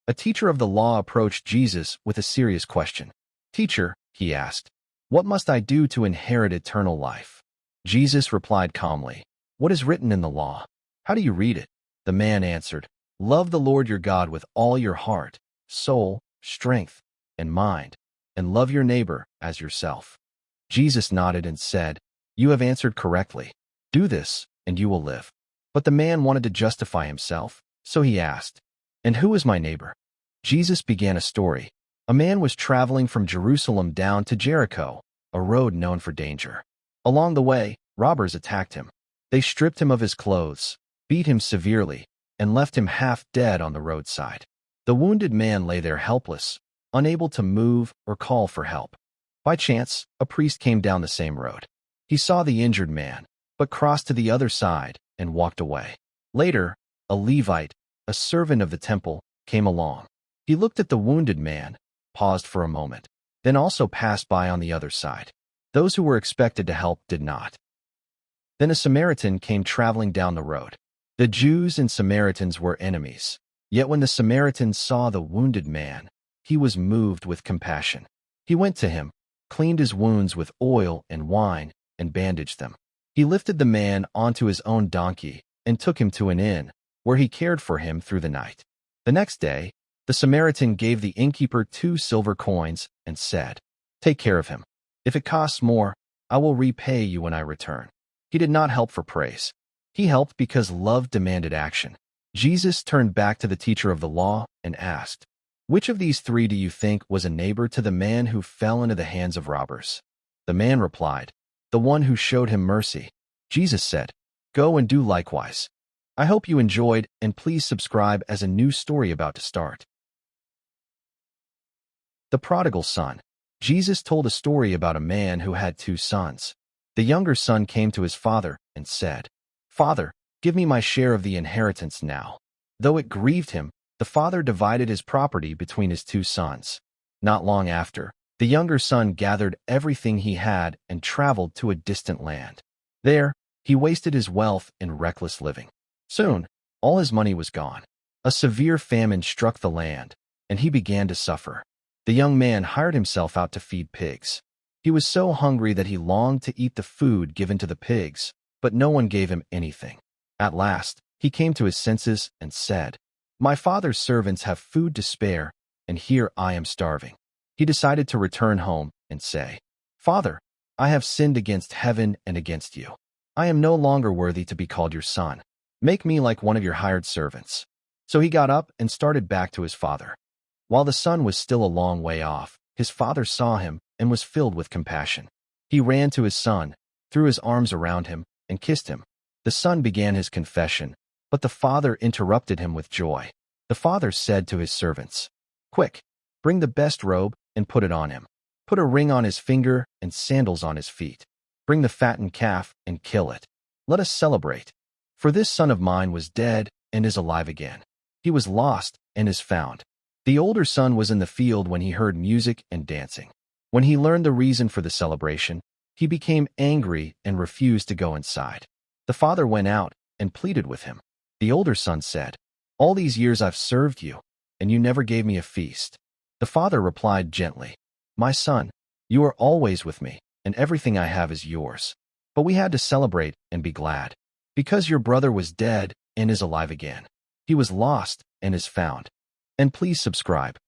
A teacher of the law approached Jesus with a serious question. "Teacher," he asked, "what must I do to inherit eternal life?" Jesus replied calmly, "What is written in the law? How do you read it?" The man answered, "Love the Lord your God with all your heart, soul, strength, and mind, and love your neighbor as yourself." Jesus nodded and said, "You have answered correctly. Do this, and you will live." But the man wanted to justify himself, so he asked, "And who is my neighbor?" Jesus began a story. A man was traveling from Jerusalem down to Jericho, a road known for danger. Along the way, robbers attacked him. They stripped him of his clothes, beat him severely, and left him half dead on the roadside. The wounded man lay there helpless, unable to move or call for help. By chance, a priest came down the same road. He saw the injured man, but crossed to the other side and walked away. Later, a Levite, a servant of the temple, came along. He looked at the wounded man, paused for a moment, then also passed by on the other side. Those who were expected to help did not. Then a Samaritan came traveling down the road. The Jews and Samaritans were enemies. Yet when the Samaritan saw the wounded man, he was moved with compassion. He went to him, cleaned his wounds with oil and wine, and bandaged them. He lifted the man onto his own donkey and took him to an inn, where he cared for him through the night. The next day, the Samaritan gave the innkeeper 2 silver coins and said, "Take care of him. If it costs more, I will repay you when I return." He did not help for praise. He helped because love demanded action. Jesus turned back to the teacher of the law and asked, "Which of these 3 do you think was a neighbor to the man who fell into the hands of robbers?" The man replied, "The one who showed him mercy." Jesus said, "Go and do likewise." I hope you enjoyed, and please subscribe as a new story about to start. The Prodigal Son. Jesus told a story about a man who had 2 sons. The younger son came to his father and said, "Father, give me my share of the inheritance now." Though it grieved him, the father divided his property between his 2 sons. Not long after, the younger son gathered everything he had and traveled to a distant land. There, he wasted his wealth in reckless living. Soon, all his money was gone. A severe famine struck the land, and he began to suffer. The young man hired himself out to feed pigs. He was so hungry that he longed to eat the food given to the pigs, but no one gave him anything. At last, he came to his senses and said, "My father's servants have food to spare, and here I am starving." He decided to return home and say, "Father, I have sinned against heaven and against you. I am no longer worthy to be called your son. Make me like one of your hired servants." So he got up and started back to his father. While the son was still a long way off, his father saw him and was filled with compassion. He ran to his son, threw his arms around him, and kissed him. The son began his confession, but the father interrupted him with joy. The father said to his servants, "Quick, bring the best robe and put it on him. Put a ring on his finger and sandals on his feet. Bring the fattened calf and kill it. Let us celebrate. For this son of mine was dead and is alive again. He was lost and is found." The older son was in the field when he heard music and dancing. When he learned the reason for the celebration, he became angry and refused to go inside. The father went out and pleaded with him. The older son said, "All these years I've served you, and you never gave me a feast." The father replied gently, "My son, you are always with me, and everything I have is yours. But we had to celebrate and be glad, because your brother was dead and is alive again. He was lost and is found." And please subscribe.